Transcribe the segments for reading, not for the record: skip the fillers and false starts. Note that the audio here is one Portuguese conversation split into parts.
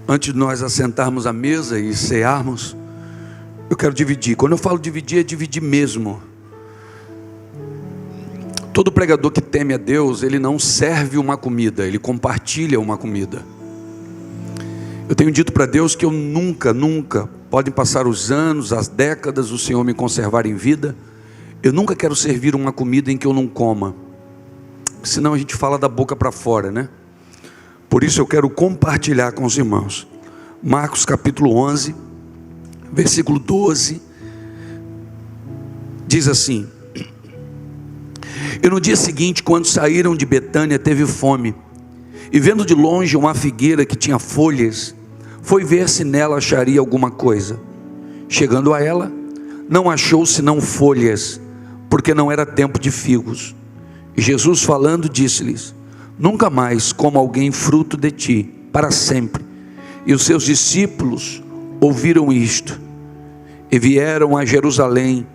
Antes de nós assentarmos à mesa e cearmos, eu quero dividir. Quando eu falo dividir, é dividir mesmo. Todo pregador que teme a Deus, ele não serve uma comida, ele compartilha uma comida. Eu tenho dito para Deus que eu nunca, podem passar os anos, as décadas, o Senhor me conservar em vida, eu nunca quero servir uma comida em que eu não coma, senão a gente fala da boca para fora, né? Por isso eu quero compartilhar com os irmãos. Marcos capítulo 11, versículo 12, diz assim: E no dia seguinte, quando saíram de Betânia, teve fome, e vendo de longe uma figueira que tinha folhas, foi ver se nela acharia alguma coisa. Chegando a ela, não achou senão folhas, porque não era tempo de figos. E Jesus falando disse-lhes: Nunca mais coma alguém fruto de ti, para sempre. E os seus discípulos ouviram isto, e vieram a Jerusalém.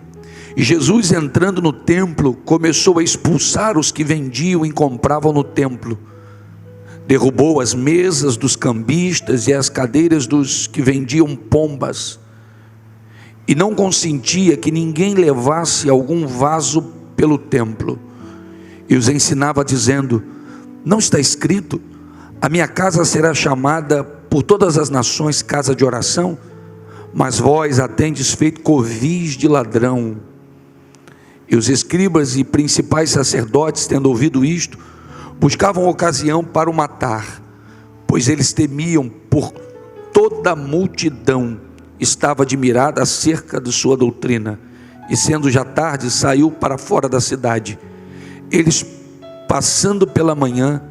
E Jesus, entrando no templo, começou a expulsar os que vendiam e compravam no templo. Derrubou as mesas dos cambistas e as cadeiras dos que vendiam pombas, e não consentia que ninguém levasse algum vaso pelo templo. E os ensinava dizendo: Não está escrito, a minha casa será chamada por todas as nações casa de oração? Mas vós a tendes feito covis de ladrão. E os escribas e principais sacerdotes, tendo ouvido isto, buscavam ocasião para o matar, pois eles temiam, por toda a multidão estava admirada acerca de sua doutrina. E sendo já tarde, saiu para fora da cidade. Eles, passando pela manhã,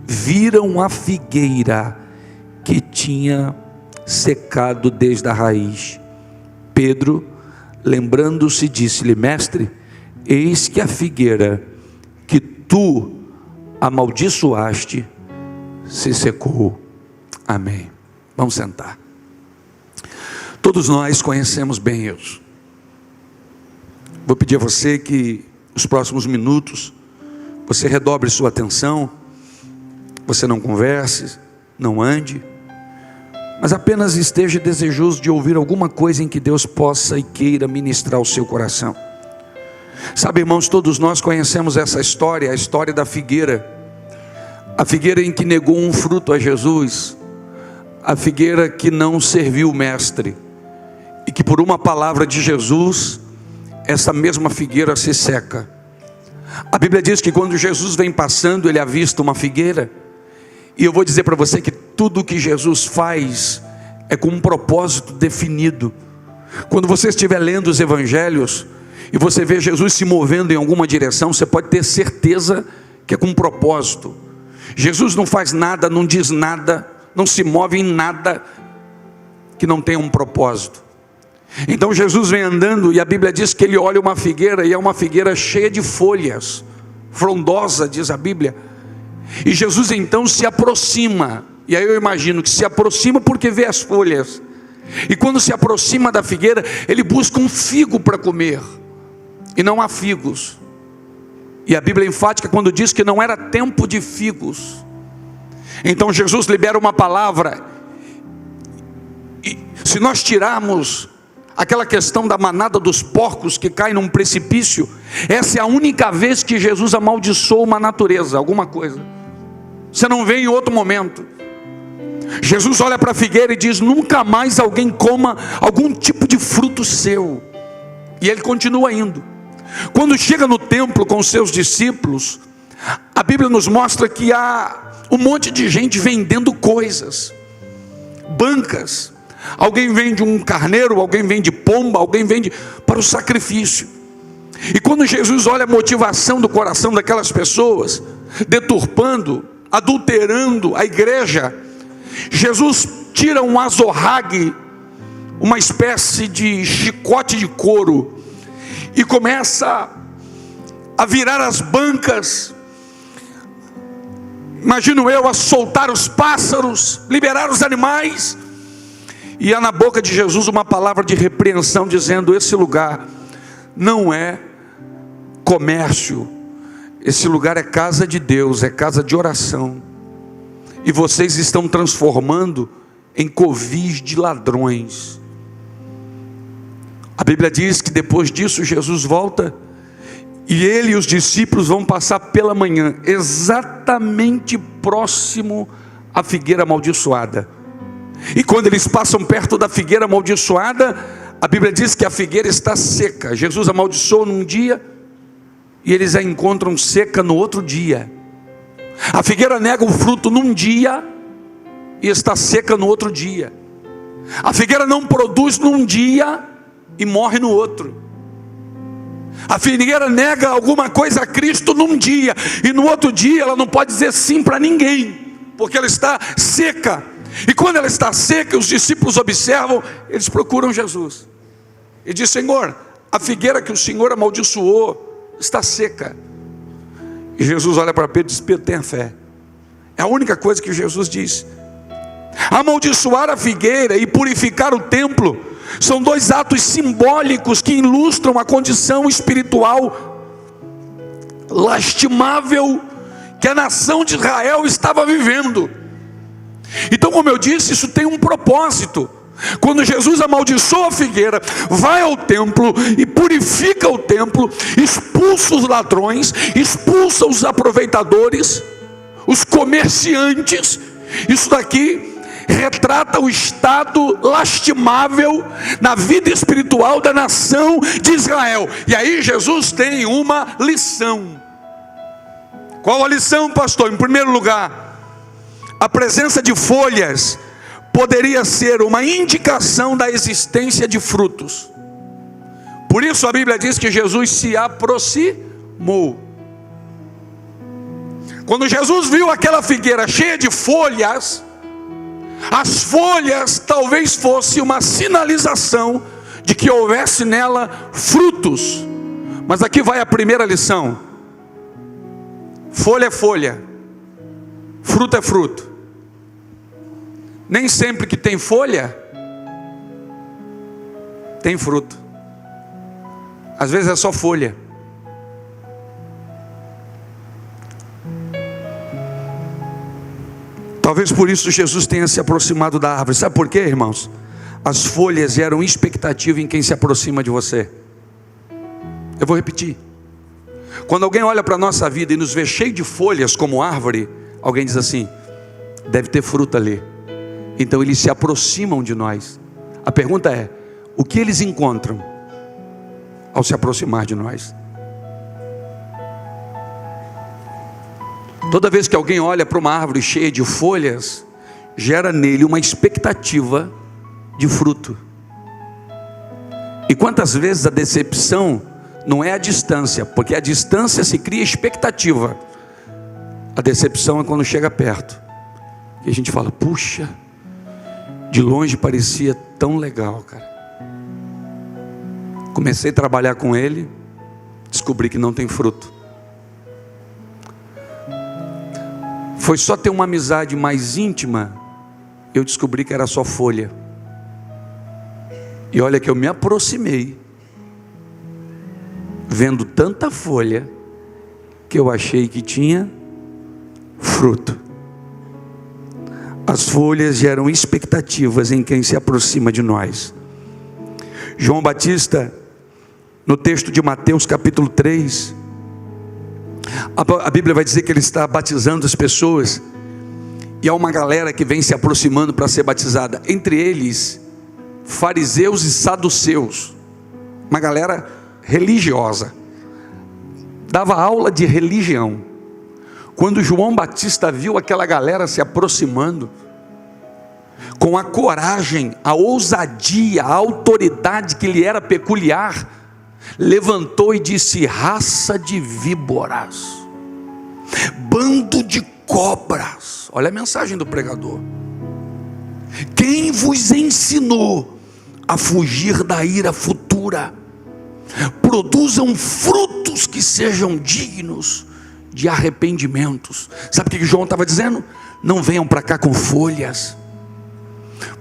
viram a figueira que tinha secado desde a raiz. Pedro, lembrando-se, disse-lhe: Mestre, eis que a figueira que tu amaldiçoaste se secou. Amém. Vamos sentar. Todos nós conhecemos bem isso. Vou pedir a você que nos próximos minutos você redobre sua atenção, você não converse, não ande, mas apenas esteja desejoso de ouvir alguma coisa em que Deus possa e queira ministrar o seu coração. Sabe, irmãos, todos nós conhecemos essa história, a história da figueira, a figueira em que negou um fruto a Jesus, a figueira que não serviu o mestre, e que por uma palavra de Jesus, essa mesma figueira se seca. A Bíblia diz que quando Jesus vem passando, ele avista uma figueira, e eu vou dizer para você que tudo que Jesus faz é com um propósito definido. Quando você estiver lendo os evangelhos, e você vê Jesus se movendo em alguma direção, você pode ter certeza que é com um propósito. Jesus não faz nada, não diz nada, não se move em nada que não tenha um propósito. Então Jesus vem andando, e a Bíblia diz que ele olha uma figueira, e é uma figueira cheia de folhas, frondosa, diz a Bíblia. E Jesus então se aproxima, e aí eu imagino que se aproxima porque vê as folhas, e quando se aproxima da figueira, ele busca um figo para comer, e não há figos. E a Bíblia é enfática quando diz que não era tempo de figos. Então Jesus libera uma palavra, e se nós tirarmos aquela questão da manada dos porcos que cai num precipício, essa é a única vez que Jesus amaldiçoou uma natureza, alguma coisa. Você não vê em outro momento. Jesus olha para a figueira e diz: Nunca mais alguém coma algum tipo de fruto seu. E ele continua indo. Quando chega no templo com os seus discípulos, a Bíblia nos mostra que há um monte de gente vendendo coisas, bancas. Alguém vende um carneiro, alguém vende pomba, alguém vende para o sacrifício. E quando Jesus olha a motivação do coração daquelas pessoas, deturpando, adulterando a igreja, Jesus tira um azorrague, uma espécie de chicote de couro, e começa a virar as bancas, imagino eu, a soltar os pássaros, liberar os animais. E há na boca de Jesus uma palavra de repreensão, dizendo: esse lugar não é comércio, esse lugar é casa de Deus, é casa de oração. E vocês estão transformando em covis de ladrões. A Bíblia diz que depois disso Jesus volta e ele e os discípulos vão passar pela manhã, exatamente próximo à figueira amaldiçoada. E quando eles passam perto da figueira amaldiçoada, a Bíblia diz que a figueira está seca. Jesus amaldiçoou num dia e eles a encontram seca no outro dia. A figueira nega o fruto num dia e está seca no outro dia. A figueira não produz num dia e morre no outro. A figueira nega alguma coisa a Cristo num dia, e no outro dia ela não pode dizer sim para ninguém, porque ela está seca. E quando ela está seca, os discípulos observam, eles procuram Jesus e diz: Senhor, a figueira que o Senhor amaldiçoou está seca. E Jesus olha para Pedro e diz: Pedro, tenha fé. É a única coisa que Jesus diz. Amaldiçoar a figueira e purificar o templo são dois atos simbólicos que ilustram a condição espiritual lastimável que a nação de Israel estava vivendo. Então, como eu disse, isso tem um propósito. Quando Jesus amaldiçoa a figueira, vai ao templo e purifica o templo, expulsa os ladrões, expulsa os aproveitadores, os comerciantes. Isso daqui retrata o estado lastimável na vida espiritual da nação de Israel. E aí Jesus tem uma lição. Qual a lição, pastor? Em primeiro lugar, a presença de folhas poderia ser uma indicação da existência de frutos. Por isso a Bíblia diz que Jesus se aproximou. Quando Jesus viu aquela figueira cheia de folhas, as folhas talvez fosse uma sinalização de que houvesse nela frutos. Mas aqui vai a primeira lição: folha é folha, fruto é fruto. Nem sempre que tem folha tem fruto. Às vezes é só folha. Talvez por isso Jesus tenha se aproximado da árvore. Sabe por quê, irmãos? As folhas geram expectativa em quem se aproxima de você. Eu vou repetir. Quando alguém olha para a nossa vida e nos vê cheio de folhas como árvore, alguém diz assim: deve ter fruta ali. Então eles se aproximam de nós. A pergunta é: o que eles encontram ao se aproximar de nós? Toda vez que alguém olha para uma árvore cheia de folhas, gera nele uma expectativa de fruto. E quantas vezes a decepção não é a distância, porque a distância se cria expectativa. A decepção é quando chega perto, e a gente fala: puxa, de longe parecia tão legal, cara. Comecei a trabalhar com ele, descobri que não tem fruto. Foi só ter uma amizade mais íntima, eu descobri que era só folha. E olha que eu me aproximei, vendo tanta folha, que eu achei que tinha fruto. As folhas geram expectativas em quem se aproxima de nós. João Batista, no texto de Mateus capítulo 3, a Bíblia vai dizer que ele está batizando as pessoas, e há uma galera que vem se aproximando para ser batizada, entre eles fariseus e saduceus, uma galera religiosa, dava aula de religião. Quando João Batista viu aquela galera se aproximando, com a coragem, a ousadia, a autoridade que lhe era peculiar, levantou e disse: raça de víboras, bando de cobras. Olha a mensagem do pregador: quem vos ensinou a fugir da ira futura? Produzam frutos que sejam dignos de arrependimentos. Sabe o que João estava dizendo? Não venham para cá com folhas,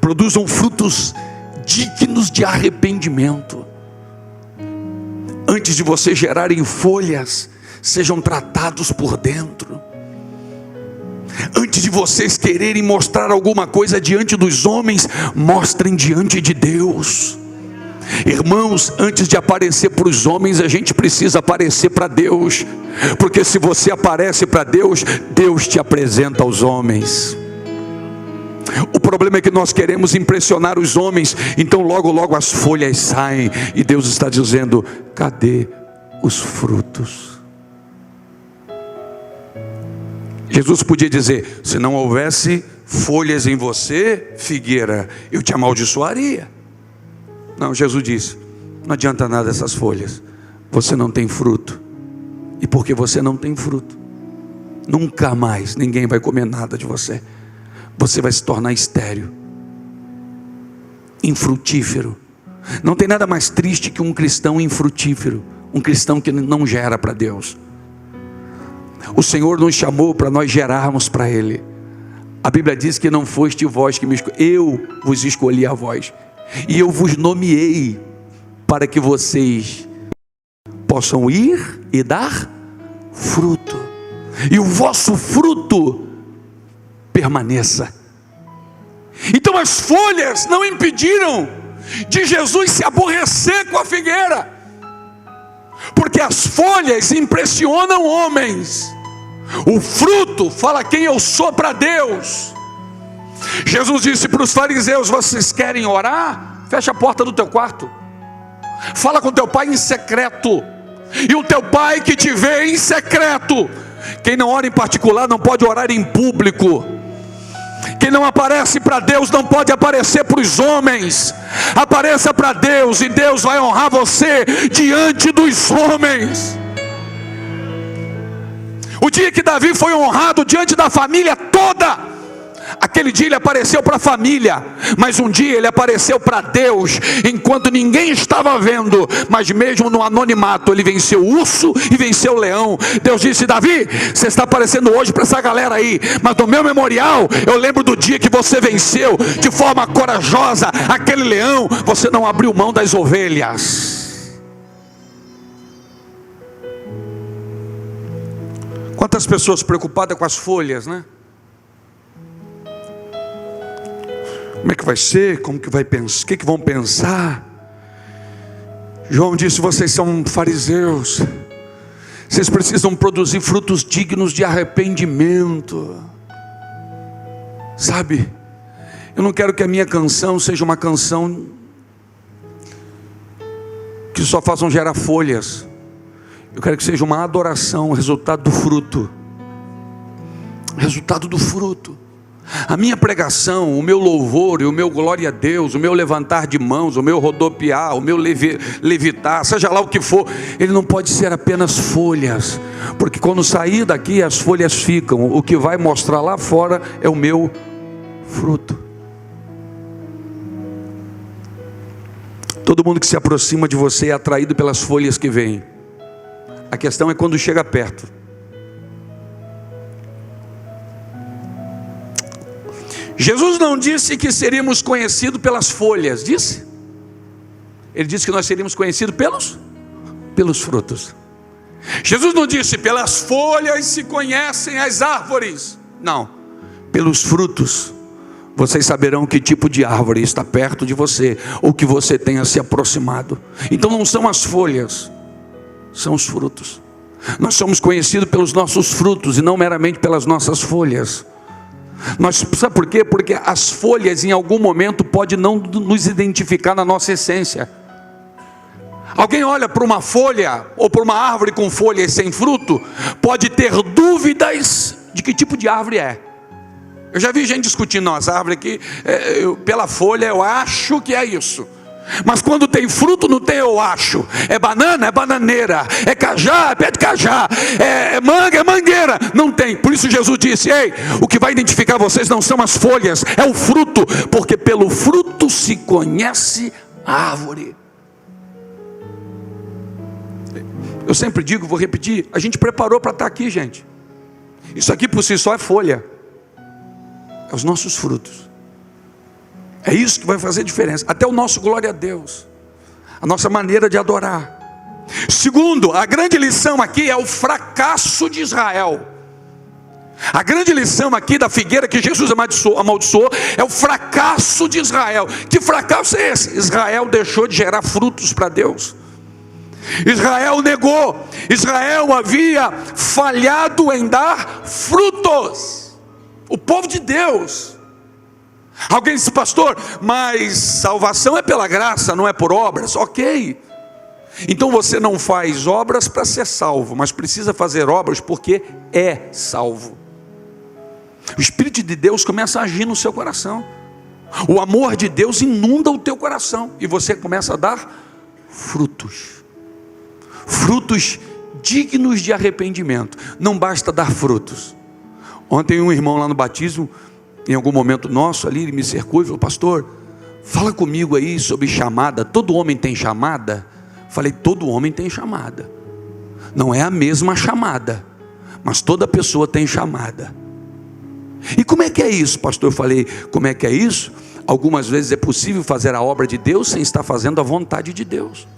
produzam frutos dignos de arrependimento. Antes de vocês gerarem folhas, sejam tratados por dentro. Antes de vocês quererem mostrar alguma coisa diante dos homens, mostrem diante de Deus. Irmãos, antes de aparecer para os homens, a gente precisa aparecer para Deus, porque se você aparece para Deus, Deus te apresenta aos homens. O problema é que nós queremos impressionar os homens, então logo as folhas saem, e Deus está dizendo: cadê os frutos? Jesus podia dizer: se não houvesse folhas em você, figueira, eu te amaldiçoaria. Não, Jesus disse: não adianta nada essas folhas, você não tem fruto. E porque você não tem fruto, nunca mais ninguém vai comer nada de você. Você vai se tornar estéril, infrutífero. Não tem nada mais triste que um cristão infrutífero, um cristão que não gera para Deus. O Senhor nos chamou para nós gerarmos para Ele. A Bíblia diz que não foste vós que me escolheste, eu vos escolhi a vós, e eu vos nomeei para que vocês possam ir e dar fruto, e o vosso fruto permaneça. Então as folhas não impediram de Jesus se aborrecer com a figueira, porque as folhas impressionam homens, o fruto fala quem eu sou para Deus. Jesus disse para os fariseus: vocês querem orar? Fecha a porta do teu quarto, fala com teu pai em secreto, e o teu pai que te vê em secreto. Quem não ora em particular não pode orar em público. Quem não aparece para Deus não pode aparecer para os homens. Apareça para Deus, e Deus vai honrar você diante dos homens. O dia que Davi foi honrado diante da família toda, aquele dia ele apareceu para a família, mas um dia ele apareceu para Deus, enquanto ninguém estava vendo, mas mesmo no anonimato ele venceu o urso e venceu o leão. Deus disse: Davi, você está aparecendo hoje para essa galera aí, mas no meu memorial eu lembro do dia que você venceu de forma corajosa aquele leão, você não abriu mão das ovelhas. Quantas pessoas preocupadas com as folhas, né? Como é que vai ser? Como que vai pensar? O que vão pensar? João disse: vocês são fariseus, vocês precisam produzir frutos dignos de arrependimento. Sabe, eu não quero que a minha canção seja uma canção que só façam gerar folhas. Eu quero que seja uma adoração, resultado do fruto. Resultado do fruto. A minha pregação, o meu louvor e o meu glória a Deus, o meu levantar de mãos, o meu rodopiar, o meu levitar, seja lá o que for, ele não pode ser apenas folhas, porque quando sair daqui as folhas ficam, o que vai mostrar lá fora é o meu fruto. Todo mundo que se aproxima de você é atraído pelas folhas que vêm. A questão é quando chega perto. Jesus não disse que seríamos conhecidos pelas folhas, disse? Ele disse que nós seríamos conhecidos pelos frutos. Jesus não disse: pelas folhas se conhecem as árvores. Não, pelos frutos vocês saberão que tipo de árvore está perto de você, ou que você tenha se aproximado. Então não são as folhas, são os frutos. Nós somos conhecidos pelos nossos frutos e não meramente pelas nossas folhas. Sabe por quê? Porque as folhas em algum momento podem não nos identificar na nossa essência. Alguém olha para uma folha ou para uma árvore com folhas sem fruto, pode ter dúvidas de que tipo de árvore é. Eu já vi gente discutindo: não, essa árvore aqui, pela folha eu acho que é isso, mas quando tem fruto não tem eu acho. É banana, é bananeira. É cajá, é pé de cajá. É manga, é mangueira. Não tem. Por isso Jesus disse: ei, o que vai identificar vocês não são as folhas, é o fruto, porque pelo fruto se conhece a árvore. Eu sempre digo, vou repetir, a gente preparou para estar aqui, gente. Isso aqui por si só é folha, é os nossos frutos. É isso que vai fazer diferença. Até o nosso glória a Deus, a nossa maneira de adorar. Segundo, a grande lição aqui é o fracasso de Israel. A grande lição aqui da figueira que Jesus amaldiçoou é o fracasso de Israel. Que fracasso é esse? Israel deixou de gerar frutos para Deus. Israel negou. Israel havia falhado em dar frutos. O povo de Deus. Alguém disse: pastor, mas salvação é pela graça, não é por obras. Ok. Então você não faz obras para ser salvo, mas precisa fazer obras porque é salvo. O Espírito de Deus começa a agir no seu coração. O amor de Deus inunda o teu coração e você começa a dar frutos. Frutos dignos de arrependimento. Não basta dar frutos. Ontem um irmão lá no batismo, em algum momento nosso ali, ele me cercou e falou: pastor, fala comigo aí sobre chamada. Todo homem tem chamada? Falei: todo homem tem chamada. Não é a mesma chamada, mas toda pessoa tem chamada. E como é que é isso, pastor? Eu falei: como é que é isso? Algumas vezes é possível fazer a obra de Deus sem estar fazendo a vontade de Deus.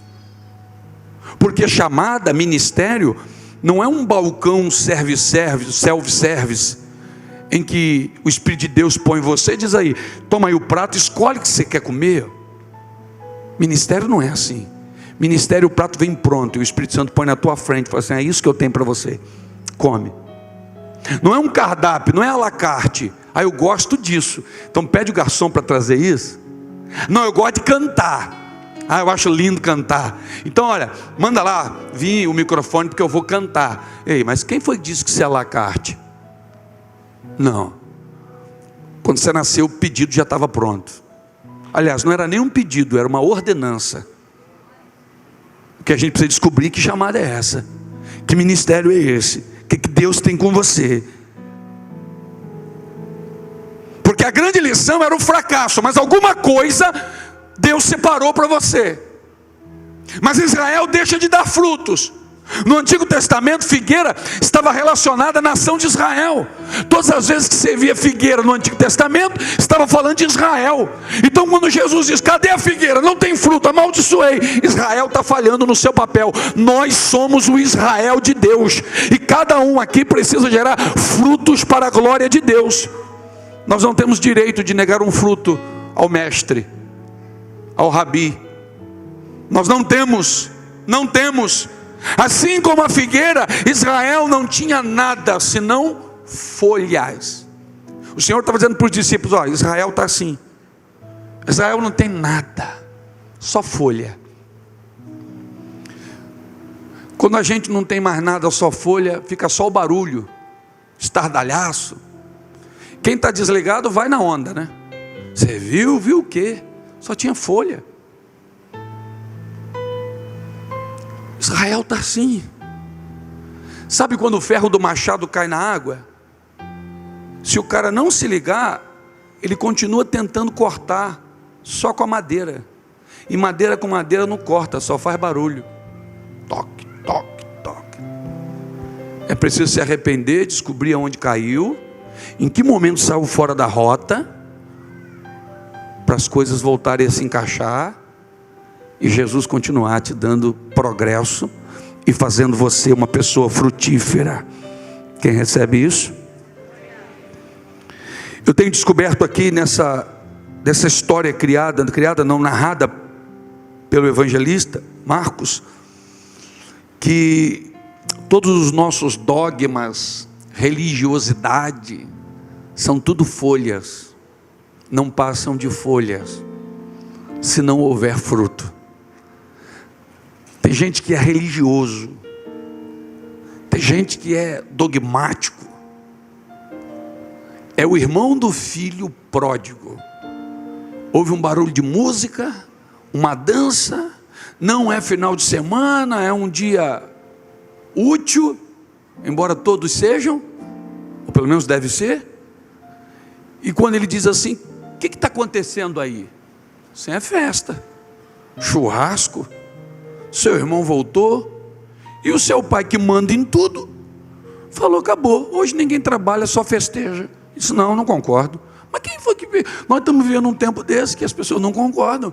Porque chamada, ministério, não é um balcão self-service, em que o Espírito de Deus põe você e diz aí: toma aí o prato, escolhe o que você quer comer. Ministério não é assim. Ministério, o prato vem pronto, e o Espírito Santo põe na tua frente e fala assim: é isso que eu tenho para você, come. Não é um cardápio, não é à la carte. Ah, eu gosto disso, então pede o garçom para trazer isso. Não, eu gosto de cantar. Ah, eu acho lindo cantar. Então olha, manda lá vir o microfone porque eu vou cantar. Ei, mas quem foi que disse que isso é à la carte? Não. Quando você nasceu, o pedido já estava pronto. Aliás, não era nem um pedido, era uma ordenança. O que a gente precisa descobrir: que chamada é essa? Que ministério é esse? O que Deus tem com você? Porque a grande lição era o fracasso, mas alguma coisa Deus separou para você. Mas Israel deixa de dar frutos. No Antigo Testamento, figueira estava relacionada à nação de Israel. Todas as vezes que você via figueira no Antigo Testamento, estava falando de Israel. Então quando Jesus diz: cadê a figueira? Não tem fruto, amaldiçoei. Israel está falhando no seu papel. Nós somos o Israel de Deus, e cada um aqui precisa gerar frutos para a glória de Deus. Nós não temos direito de negar um fruto ao mestre, ao rabi. Nós não temos. Assim como a figueira, Israel não tinha nada senão folhas. O Senhor estava dizendo para os discípulos: ó, Israel está assim. Israel não tem nada, só folha. Quando a gente não tem mais nada, só folha, fica só o barulho, estardalhaço. Quem está desligado vai na onda, né? Você viu o quê? Só tinha folha. Israel está assim. Sabe quando o ferro do machado cai na água? Se o cara não se ligar, ele continua tentando cortar só com a madeira. E madeira com madeira não corta, só faz barulho. Toque, toque, toque. É preciso se arrepender, descobrir aonde caiu, em que momento saiu fora da rota, para as coisas voltarem a se encaixar, e Jesus continuar te dando progresso e fazendo você uma pessoa frutífera. Quem recebe isso? Eu tenho descoberto aqui dessa história narrada pelo evangelista Marcos, que todos os nossos dogmas, religiosidade, são tudo folhas, não passam de folhas, se não houver fruto. Tem gente que é religioso, tem gente que é dogmático, é o irmão do filho pródigo. Houve um barulho de música, uma dança, não é final de semana, é um dia útil, embora todos sejam, ou pelo menos deve ser. E quando ele diz assim: o que está acontecendo aí? Isso é festa, churrasco, seu irmão voltou, e o seu pai, que manda em tudo, falou: acabou, hoje ninguém trabalha, só festeja. Isso não concordo. Mas quem foi que... Nós estamos vivendo um tempo desse que as pessoas não concordam.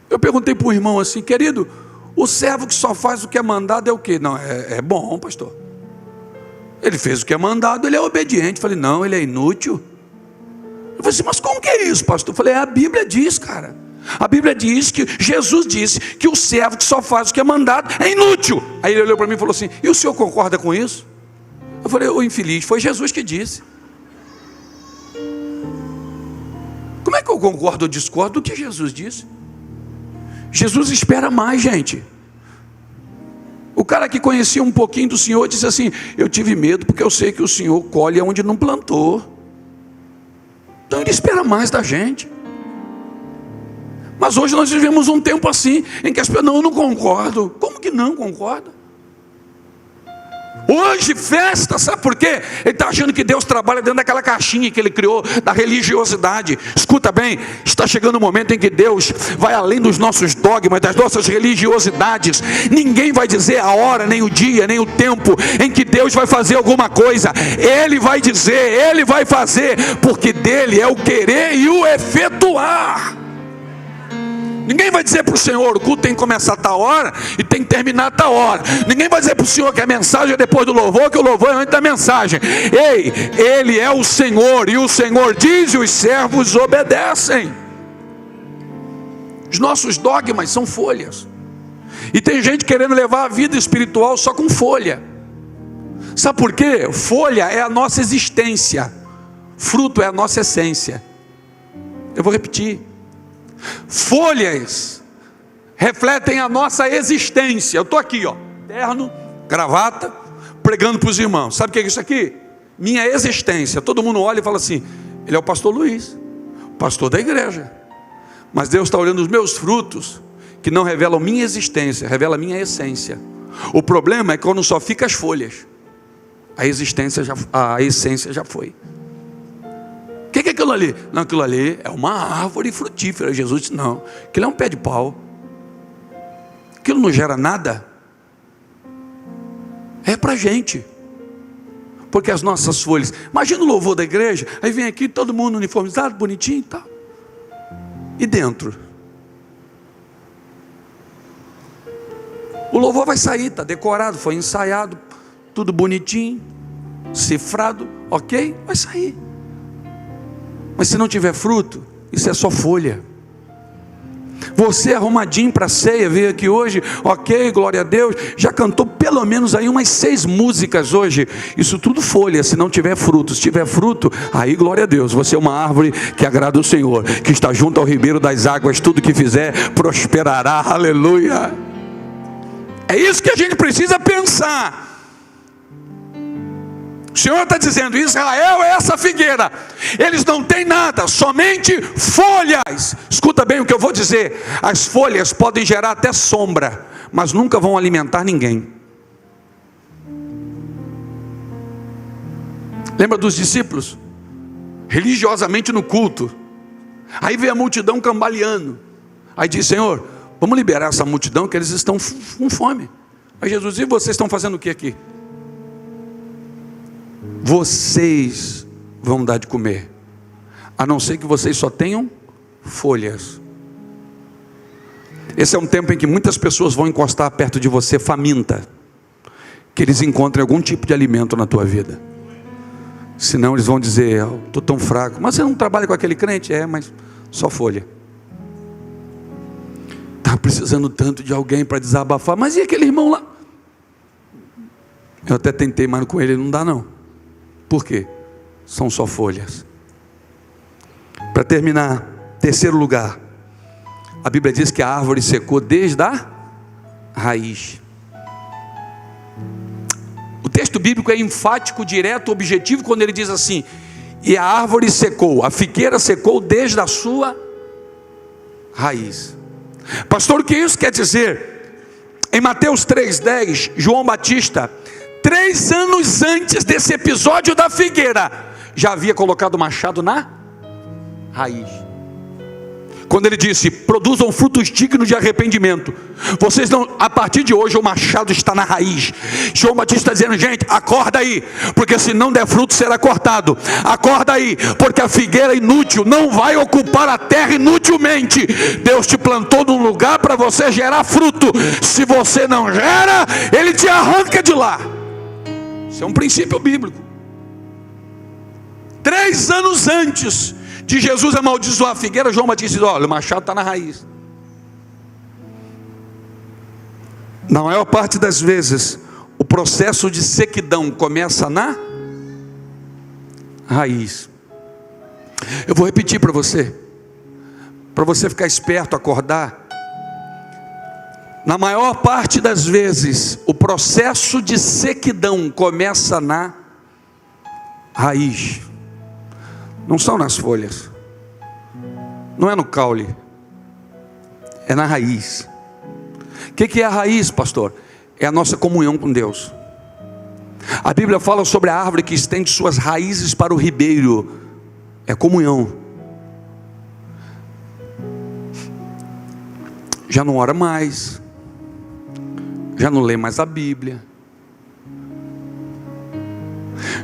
Eu perguntei para um irmão assim: querido, o servo que só faz o que é mandado é o quê? Não, é bom, pastor. Ele fez o que é mandado, ele é obediente. Eu falei, não, ele é inútil. Eu falei assim, mas como que é isso, pastor? Eu falei, a Bíblia diz, cara. A Bíblia diz que Jesus disse que o servo que só faz o que é mandado é inútil. Aí ele olhou para mim e falou assim, e o senhor concorda com isso? Eu falei, ô infeliz, foi Jesus que disse. Como é que eu concordo ou discordo do que Jesus disse? Jesus espera mais, gente. O cara que conhecia um pouquinho do Senhor disse assim, eu tive medo porque eu sei que o Senhor colhe onde não plantou. Então ele espera mais da gente. Mas hoje nós vivemos um tempo assim, em que as pessoas, não, eu não concordo. Como que não concorda? Hoje festa, sabe por quê? Ele está achando que Deus trabalha dentro daquela caixinha que ele criou, da religiosidade. Escuta bem, está chegando o momento em que Deus vai além dos nossos dogmas, das nossas religiosidades. Ninguém vai dizer a hora, nem o dia, nem o tempo em que Deus vai fazer alguma coisa. Ele vai dizer, Ele vai fazer, porque dele é o querer e o efetuar. Ninguém vai dizer para o Senhor, o culto tem que começar a tal hora e tem que terminar a tal hora. Ninguém vai dizer para o Senhor que a mensagem é depois do louvor, que o louvor é antes da mensagem. Ei, Ele é o Senhor, e o Senhor diz e os servos obedecem. Os nossos dogmas são folhas. E tem gente querendo levar a vida espiritual só com folha. Sabe por quê? Folha é a nossa existência, fruto é a nossa essência. Eu vou repetir. Folhas refletem a nossa existência. Eu estou aqui, ó, terno, gravata, pregando para os irmãos. Sabe o que é isso aqui? Minha existência. Todo mundo olha e fala assim, ele é o pastor Luiz, pastor da igreja. Mas Deus está olhando os meus frutos, que não revelam minha existência, revela minha essência. O problema é que quando só fica as folhas, a essência já foi. O que é aquilo ali? Não, aquilo ali é uma árvore frutífera. Jesus disse, não, aquilo é um pé de pau. Aquilo não gera nada. É para a gente. Porque as nossas folhas, imagina o louvor da igreja, aí vem aqui todo mundo uniformizado, bonitinho e tal. E dentro? O louvor vai sair, está decorado, foi ensaiado, tudo bonitinho, cifrado, ok? Vai sair. Mas se não tiver fruto, isso é só folha. Você arrumadinho para a ceia, veio aqui hoje, ok, glória a Deus, já cantou pelo menos aí umas 6 músicas hoje, isso tudo folha. Se não tiver fruto, se tiver fruto, aí glória a Deus, você é uma árvore que agrada o Senhor, que está junto ao ribeiro das águas, tudo que fizer prosperará, aleluia. É isso que a gente precisa pensar. O Senhor está dizendo, Israel é essa figueira, eles não têm nada, somente folhas. Escuta bem o que eu vou dizer, as folhas podem gerar até sombra, mas nunca vão alimentar ninguém. Lembra dos discípulos? Religiosamente no culto, aí vem a multidão cambaleando, aí diz, Senhor, vamos liberar essa multidão que eles estão com fome. Aí Jesus diz, e vocês estão fazendo o que aqui? Vocês vão dar de comer, a não ser que vocês só tenham folhas. Esse é um tempo em que muitas pessoas vão encostar perto de você faminta, que eles encontrem algum tipo de alimento na tua vida. Senão eles vão dizer, estou tão fraco. Mas você não trabalha com aquele crente? É, mas só folha. Está precisando tanto de alguém para desabafar. Mas e aquele irmão lá? Eu até tentei, mas com ele não dá não. Por quê? São só folhas. Para terminar, terceiro lugar, a Bíblia diz que a árvore secou desde a raiz. O texto bíblico é enfático, direto, objetivo, quando ele diz assim, e a árvore secou, a figueira secou desde a sua raiz. Pastor, o que isso quer dizer? Em Mateus 3,10, João Batista, 3 anos antes desse episódio da figueira, já havia colocado o machado na raiz. Quando ele disse, produzam frutos dignos de arrependimento. Vocês não, a partir de hoje o machado está na raiz. João Batista está dizendo, gente, acorda aí, porque se não der fruto será cortado. Acorda aí, porque a figueira inútil não vai ocupar a terra inutilmente. Deus te plantou num lugar para você gerar fruto. Se você não gera, Ele te arranca de lá. Isso é um princípio bíblico. 3 anos antes de Jesus amaldiçoar a figueira, João Batista diz: olha, o machado está na raiz. Na maior parte das vezes, o processo de sequidão começa na raiz. Eu vou repetir para você ficar esperto, acordar. Na maior parte das vezes, o processo de sequidão começa na raiz. Não são nas folhas, não é no caule, é na raiz. O que é a raiz, pastor? É a nossa comunhão com Deus. A Bíblia fala sobre a árvore que estende suas raízes para o ribeiro. É comunhão. Já não ora mais, já não lê mais a Bíblia,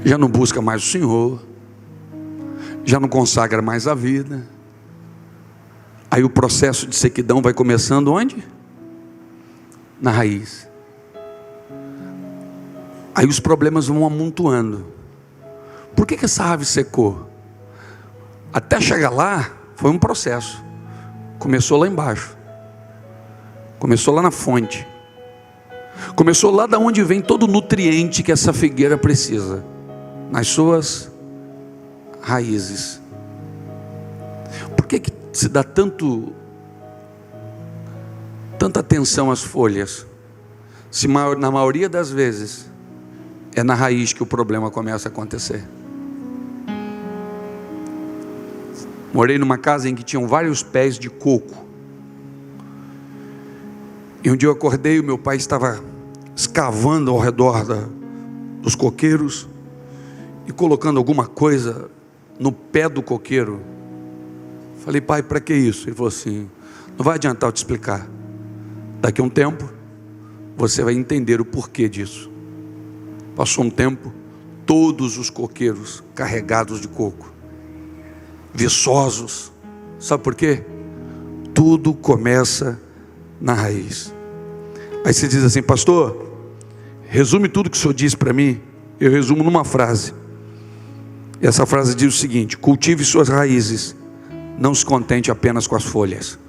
já não busca mais o Senhor, já não consagra mais a vida. Aí o processo de sequidão vai começando onde? Na raiz. Aí os problemas vão amontoando. Por que essa árvore secou? Até chegar lá foi um processo. Começou lá embaixo, começou lá na fonte, começou lá da onde vem todo o nutriente que essa figueira precisa, nas suas raízes. Por que se dá tanta atenção às folhas, se na maioria das vezes é na raiz que o problema começa a acontecer? Morei numa casa em que tinham vários pés de coco, e um dia eu acordei, o meu pai estava escavando ao redor dos coqueiros e colocando alguma coisa no pé do coqueiro. Falei: pai, para que isso? Ele falou assim: não vai adiantar eu te explicar, daqui a um tempo você vai entender o porquê disso. Passou um tempo, todos os coqueiros carregados de coco, viçosos. Sabe por quê? Tudo começa na raiz. Aí você diz assim: pastor, resume tudo que o senhor disse para mim. Eu resumo numa frase. E essa frase diz o seguinte: cultive suas raízes, não se contente apenas com as folhas.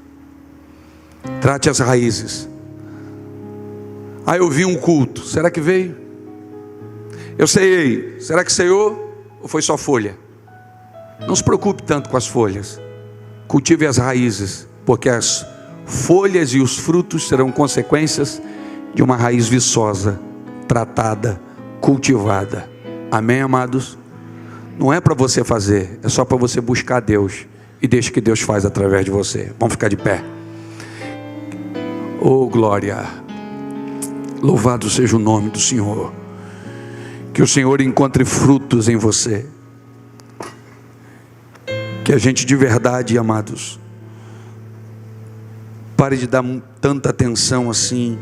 Trate as raízes. Aí eu vi um culto, será que veio? Eu ceiei, será que ceiou? Ou foi só folha? Não se preocupe tanto com as folhas, cultive as raízes, porque as folhas e os frutos serão consequências de uma raiz viçosa, tratada, cultivada. Amém, amados? Não é para você fazer, é só para você buscar Deus, e deixa que Deus faz através de você. Vamos ficar de pé. Oh glória, louvado seja o nome do Senhor. Que o Senhor encontre frutos em você, que a gente de verdade, amados, pare de dar tanta atenção assim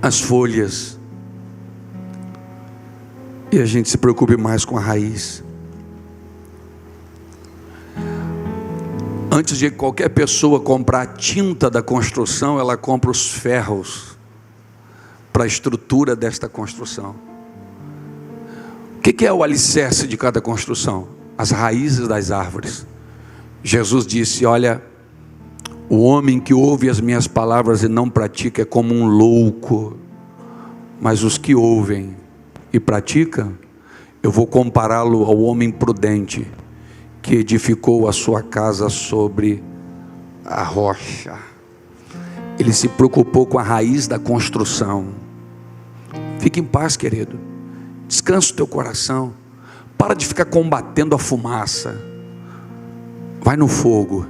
às folhas, e a gente se preocupe mais com a raiz. Antes de qualquer pessoa comprar a tinta da construção, ela compra os ferros para a estrutura desta construção. O que é o alicerce de cada construção? As raízes das árvores. Jesus disse: olha, o homem que ouve as minhas palavras e não pratica é como um louco, mas os que ouvem e praticam, eu vou compará-lo ao homem prudente, que edificou a sua casa sobre a rocha. Ele se preocupou com a raiz da construção. Fique em paz, querido, descansa o teu coração, para de ficar combatendo a fumaça, vai no fogo.